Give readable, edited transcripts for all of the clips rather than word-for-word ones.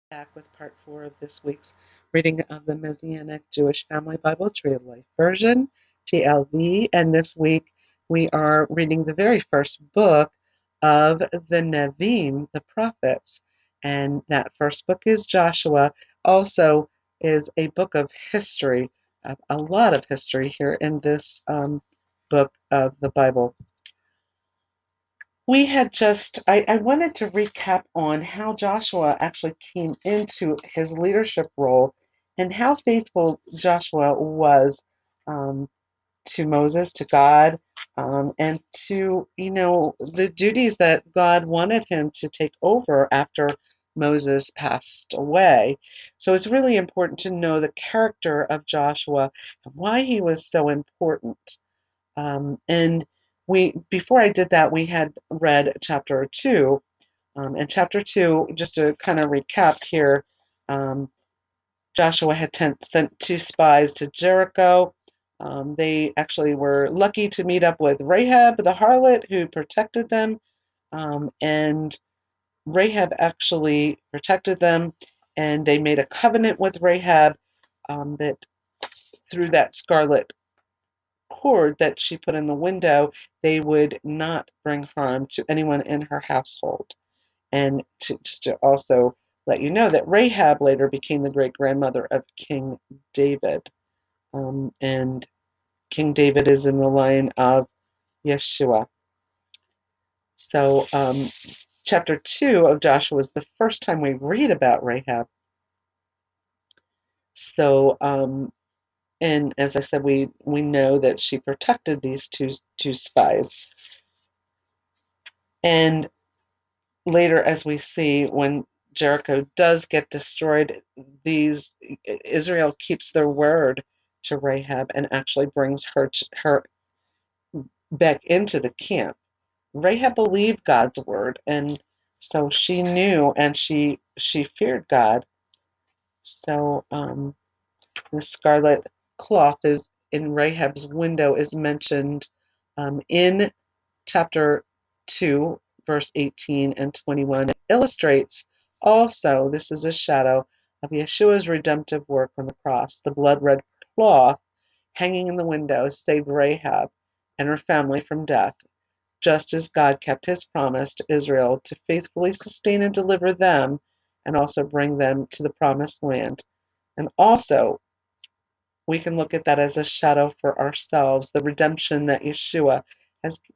Back with part 4 of this week's reading of the Messianic Jewish Family Bible Tree of Life version, TLV. And this week we are reading the very first book of the Nevi'im, the prophets. And that first book is Joshua, also is a book of history, a lot of history here in this book of the Bible. We had just, I wanted to recap on how Joshua actually came into his leadership role and how faithful Joshua was um, to Moses, to God, and to, the duties that God wanted him to take over after Moses passed away. So it's really important to know the character of Joshua and why he was so important. And we, before I did that, we had read chapter 2. And chapter 2, just to kind of recap here, um, Joshua had sent 2 spies to Jericho. They actually were lucky to meet up with Rahab, the harlot, who protected them. And Rahab actually protected them, and they made a covenant with Rahab that through that scarlet cord that she put in the window, they would not bring harm to anyone in her household. And just to also let you know that Rahab later became the great grandmother of King David. And King David is in the line of Yeshua. So, chapter 2 of Joshua is the first time we read about Rahab. So, and as I said, we know that she protected these two spies. And later, as we see, when Jericho does get destroyed, Israel keeps their word to Rahab and actually brings her back into the camp. Rahab believed God's word, and so she knew and she feared God. So the scarlet cloth is in Rahab's window is mentioned in chapter 2, verse 18 and 21. It illustrates also, this is a shadow of Yeshua's redemptive work on the cross. The blood red cloth hanging in the window saved Rahab and her family from death, just as God kept his promise to Israel to faithfully sustain and deliver them and also bring them to the promised land. And also, we can look at that as a shadow for ourselves, the redemption that Yeshua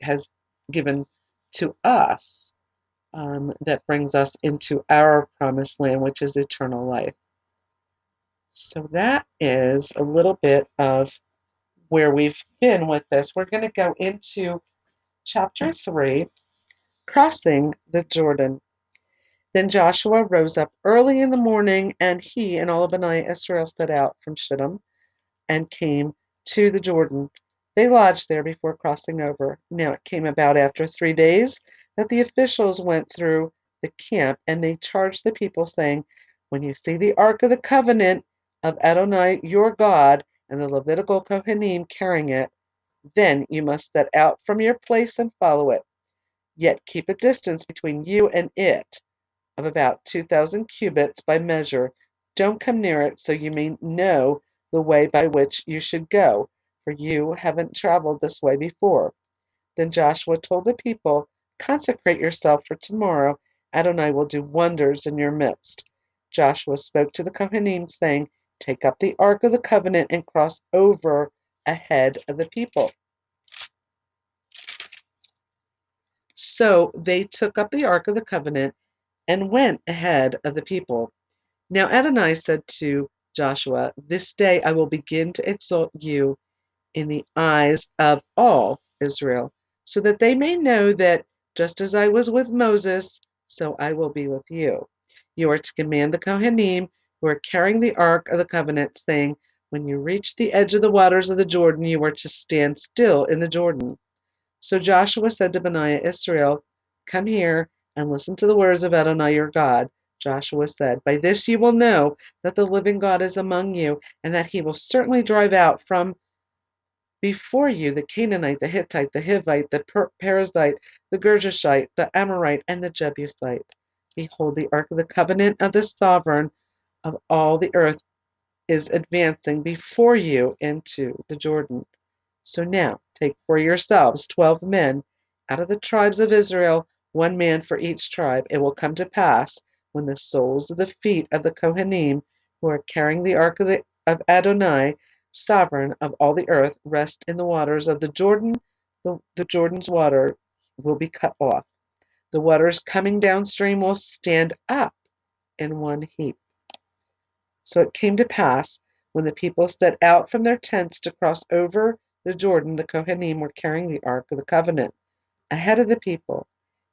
has given to us, that brings us into our promised land, which is eternal life. So that is a little bit of where we've been with this. We're going to go into chapter 3, crossing the Jordan. Then Joshua rose up early in the morning, and he and all of Bani Israel set out from Shittim and came to the Jordan. They lodged there before crossing over. Now it came about after 3 days that the officials went through the camp, and they charged the people, saying, "When you see the ark of the covenant of Adonai your God and the Levitical Kohanim carrying it, then you must set out from your place and follow it. Yet keep a distance between you and it of about 2,000 cubits by measure. Don't come near it, so you may know the way by which you should go, for you haven't traveled this way before." Then Joshua told the people, "Consecrate yourself, for tomorrow Adonai will do wonders in your midst." Joshua spoke to the Kohanim, saying, "Take up the ark of the covenant and cross over ahead of the people." So they took up the ark of the covenant and went ahead of the people. Now Adonai said to Joshua, "This day I will begin to exalt you in the eyes of all Israel, so that they may know that just as I was with Moses, so I will be with you. You are to command the Kohanim who are carrying the ark of the covenant, saying, when you reach the edge of the waters of the Jordan, you are to stand still in the Jordan." So Joshua said to Benaiah Israel, "Come here and listen to the words of Adonai your God." Joshua said, "By this you will know that the living God is among you, and that he will certainly drive out from before you the Canaanite, the Hittite, the Hivite, the Perizzite, the Girgashite, the Amorite, and the Jebusite." Behold, the ark of the covenant of the sovereign of all the earth is advancing before you into the Jordan. So now take for yourselves 12 men out of the tribes of Israel, one man for each tribe. It will come to pass when the soles of the feet of the Kohanim who are carrying the ark of Adonai, sovereign of all the earth, rest in the waters of the Jordan, the Jordan's water will be cut off. The waters coming downstream will stand up in one heap. So it came to pass, when the people set out from their tents to cross over the Jordan, the Kohanim were carrying the Ark of the Covenant ahead of the people.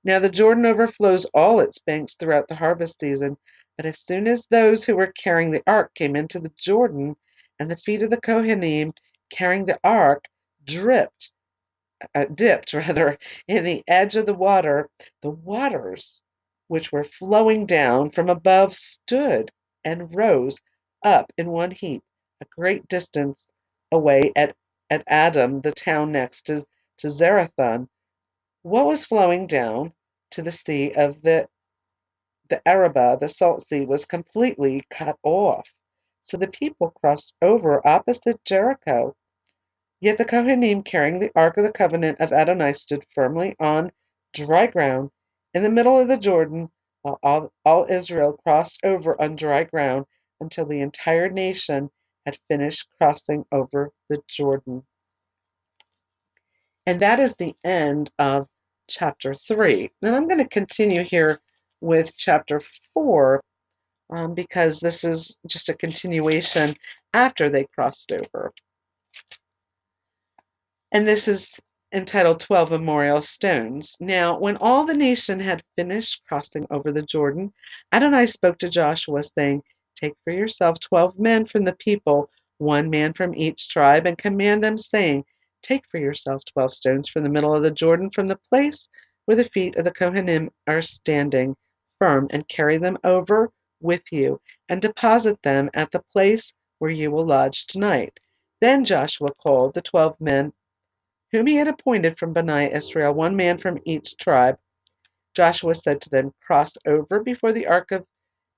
Now the Jordan overflows all its banks throughout the harvest season, but as soon as those who were carrying the Ark came into the Jordan, and the feet of the Kohanim carrying the Ark dipped rather in the edge of the waters which were flowing down from above stood and rose up in one heap a great distance away at Adam, the town next to Zarethan. What was flowing down to the sea of the Arabah, the salt sea, was completely cut off. So the people crossed over opposite Jericho. Yet the Kohanim carrying the Ark of the Covenant of Adonai stood firmly on dry ground in the middle of the Jordan, while all Israel crossed over on dry ground until the entire nation had finished crossing over the Jordan. And that is the end of chapter 3. And I'm going to continue here with chapter 4 because this is just a continuation after they crossed over. And this is entitled 12 Memorial Stones. Now, when all the nation had finished crossing over the Jordan, Adonai spoke to Joshua, saying, Take for yourself 12 men from the people, one man from each tribe, and command them, saying, Take for yourself 12 stones from the middle of the Jordan, from the place where the feet of the Kohanim are standing firm, and carry them over with you, and deposit them at the place where you will lodge tonight. Then Joshua called the 12 men whom he had appointed from Bani Israel, one man from each tribe. Joshua said to them, Cross over before the ark of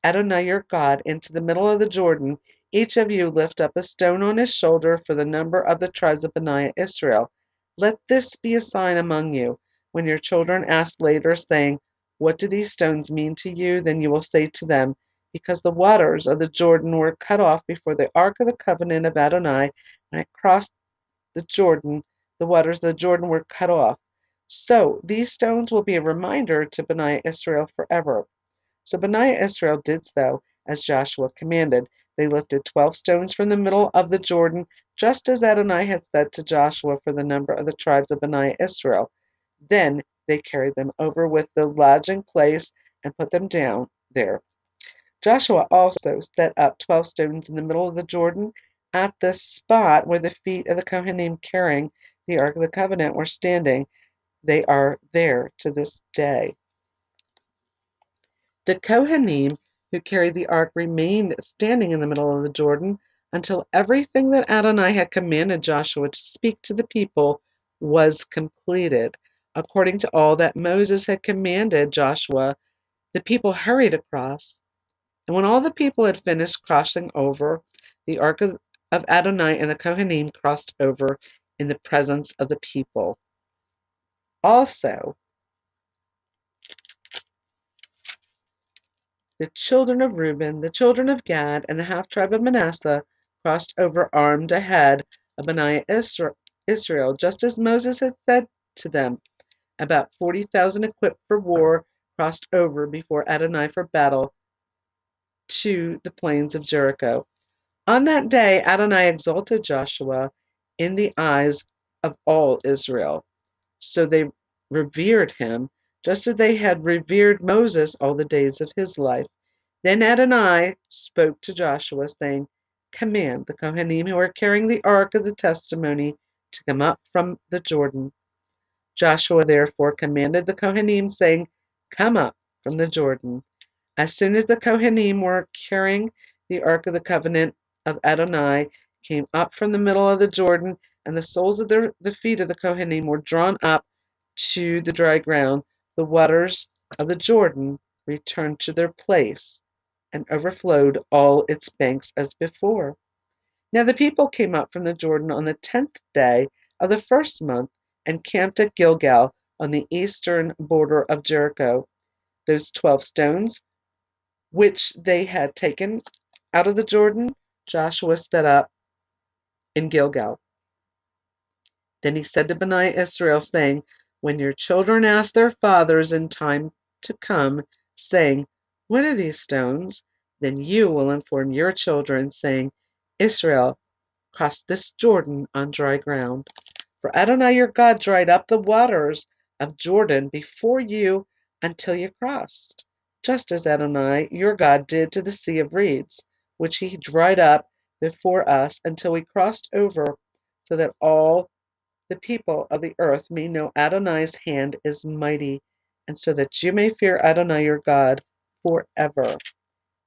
Adonai your God into the middle of the Jordan. Each of you lift up a stone on his shoulder for the number of the tribes of Bani Israel. Let this be a sign among you. When your children ask later, saying, What do these stones mean to you? Then you will say to them, Because the waters of the Jordan were cut off before the ark of the covenant of Adonai, and it crossed the Jordan, the waters of the Jordan were cut off. So these stones will be a reminder to Bani Israel forever. So Bani Israel did so as Joshua commanded. They lifted 12 stones from the middle of the Jordan, just as Adonai had said to Joshua for the number of the tribes of Bani Israel. Then they carried them over with the lodging place and put them down there. Joshua also set up 12 stones in the middle of the Jordan at the spot where the feet of the Kohanim carrying the Ark of the Covenant were standing. They are there to this day. The Kohanim who carried the ark remained standing in the middle of the Jordan until everything that Adonai had commanded Joshua to speak to the people was completed. According to all that Moses had commanded Joshua, the people hurried across. And when all the people had finished crossing over, the ark of Adonai and the Kohanim crossed over in the presence of the people. Also, the children of Reuben, the children of Gad, and the half-tribe of Manasseh crossed over armed ahead of Bani Israel, just as Moses had said to them. About 40,000 equipped for war crossed over before Adonai for battle to the plains of Jericho. On that day, Adonai exalted Joshua in the eyes of all Israel. So they revered him, just as they had revered Moses all the days of his life. Then Adonai spoke to Joshua, saying, Command the Kohanim who are carrying the ark of the testimony to come up from the Jordan. Joshua therefore commanded the Kohanim, saying, Come up from the Jordan. As soon as the Kohanim were carrying the ark of the covenant of Adonai came up from the middle of the Jordan, and the soles of the feet of the Kohanim were drawn up to the dry ground, the waters of the Jordan returned to their place and overflowed all its banks as before. Now the people came up from the Jordan on the 10th day of the first month and camped at Gilgal on the eastern border of Jericho. Those 12 stones which they had taken out of the Jordan, Joshua set up in Gilgal. Then he said to Bani Israel, saying, when your children ask their fathers in time to come, saying, what are these stones? Then you will inform your children, saying, Israel crossed this Jordan on dry ground. For Adonai your God dried up the waters of Jordan before you until you crossed, just as Adonai your God did to the Sea of Reeds, which he dried up before us until we crossed over, so that all the people of the earth may know Adonai's hand is mighty, and so that you may fear Adonai your God forever.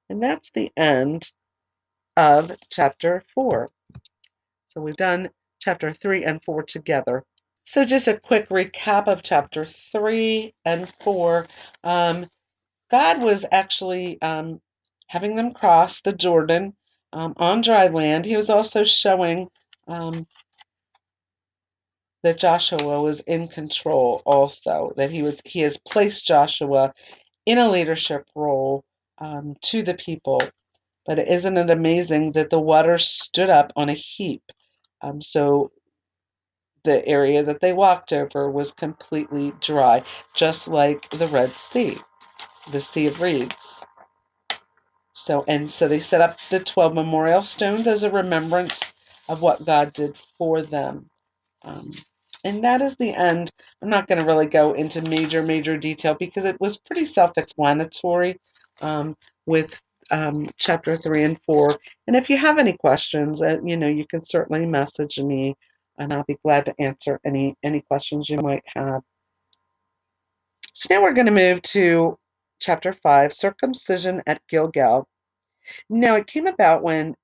And that's the end of chapter 4. So we've done chapter 3 and 4 together. So just a quick recap of chapter 3 and 4. God was actually having them cross the Jordan on dry land. He was also showing that Joshua was in control also, that he has placed Joshua in a leadership role to the people. But isn't it amazing that the water stood up on a heap? So the area that they walked over was completely dry, just like the Red Sea, the Sea of Reeds. So they set up the 12 memorial stones as a remembrance of what God did for them. Um, and that is the end. I'm not going to really go into major detail because it was pretty self-explanatory with chapter 3 and 4. And if you have any questions, you can certainly message me, and I'll be glad to answer any questions you might have. So now we're going to move to chapter 5, circumcision at Gilgal. Now it came about when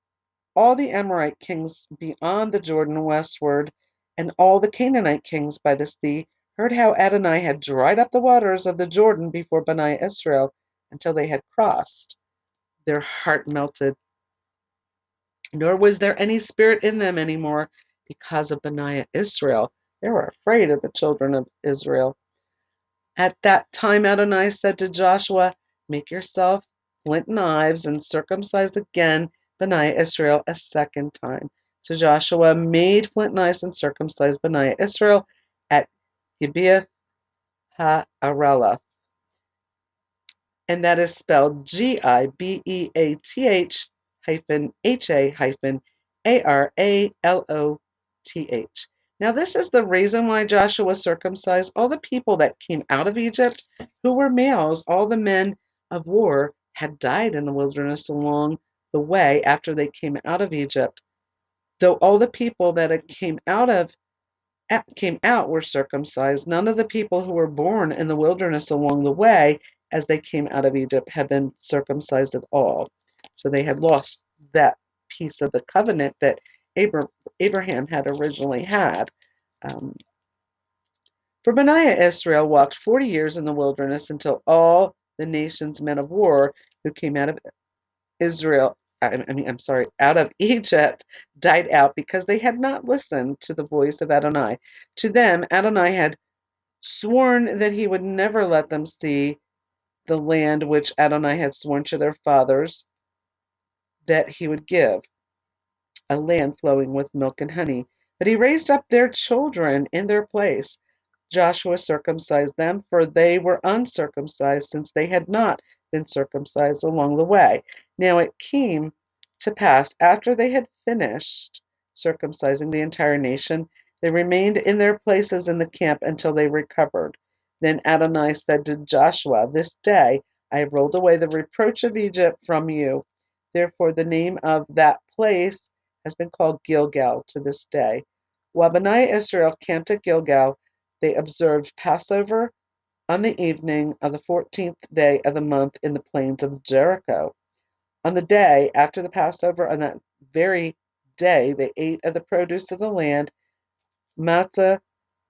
all the Amorite kings beyond the Jordan westward, and all the Canaanite kings by the sea, heard how Adonai had dried up the waters of the Jordan before Bani Israel until they had crossed. Their heart melted, nor was there any spirit in them any more because of Bani Israel. They were afraid of the children of Israel. At that time Adonai said to Joshua, make yourself flint knives and circumcise again Bani Israel a second time. So Joshua made flint knives and circumcised Bani Israel at Gibeath HaArela. And that is spelled Gibeath hyphen HA hyphen ARALOTH. Now this is the reason why Joshua circumcised all the people that came out of Egypt who were males. All the men of war had died in the wilderness along the way after they came out of Egypt. Though all the people that came out were circumcised, none of the people who were born in the wilderness along the way as they came out of Egypt had been circumcised at all. So they had lost that piece of the covenant that Abraham had originally had. Um, for Benaiah, Israel walked 40 years in the wilderness until all the nation's men of war who came out of out of Egypt died out because they had not listened to the voice of Adonai. To them, Adonai had sworn that he would never let them see the land which Adonai had sworn to their fathers that he would give, a land flowing with milk and honey. But he raised up their children in their place. Joshua circumcised them, for they were uncircumcised, since they had not been circumcised along the way. Now it came to pass, after they had finished circumcising the entire nation, they remained in their places in the camp until they recovered. Then Adonai said to Joshua, this day I have rolled away the reproach of Egypt from you. Therefore the name of that place has been called Gilgal to this day. While Bani Israel camped at Gilgal, they observed Passover on the evening of the 14th day of the month in the plains of Jericho. On the day after the Passover, on that very day, they ate of the produce of the land, matzah,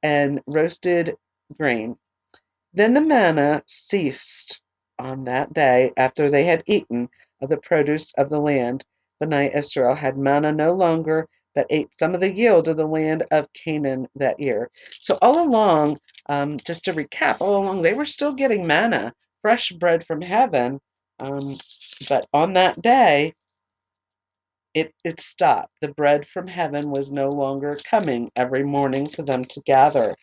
and roasted grain. Then the manna ceased On that day, after they had eaten of the produce of the land, Bnei Israel had manna no longer, but ate some of the yield of the land of Canaan that year. So all along, just to recap, all along they were still getting manna, fresh bread from heaven, um, but on that day, it stopped. The bread from heaven was no longer coming every morning for them to gather.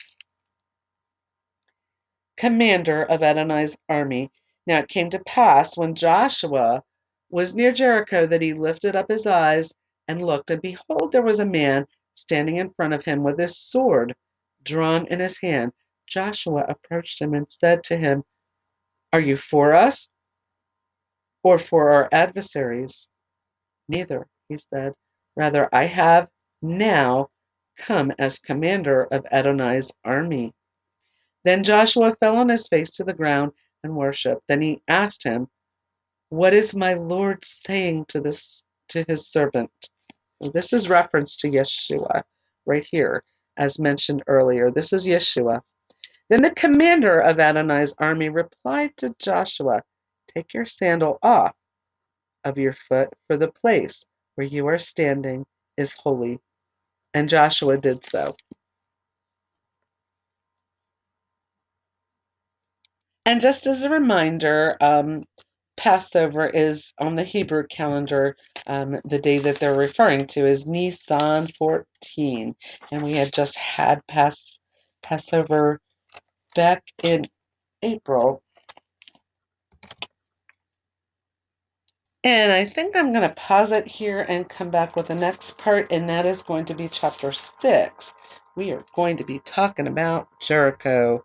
Commander of Adonai's army. Now it came to pass when Joshua was near Jericho that he lifted up his eyes and looked, and behold, there was a man standing in front of him with his sword drawn in his hand. Joshua approached him and said to him, "Are you for us or for our adversaries?" "Neither," he said. "Rather, I have now come as commander of Adonai's army." Then Joshua fell on his face to the ground and worshipped. Then he asked him, "What is my Lord saying to his servant?" So this is reference to Yeshua right here, as mentioned earlier. This is Yeshua. Then the commander of Adonai's army replied to Joshua, "Take your sandal off of your foot, for the place where you are standing is holy." And Joshua did so. And just as a reminder, Passover is on the Hebrew calendar. The day that they're referring to is Nisan 14. And we had just had Passover back in April. And I think I'm going to pause it here and come back with the next part, and that is going to be chapter 6. We are going to be talking about Jericho.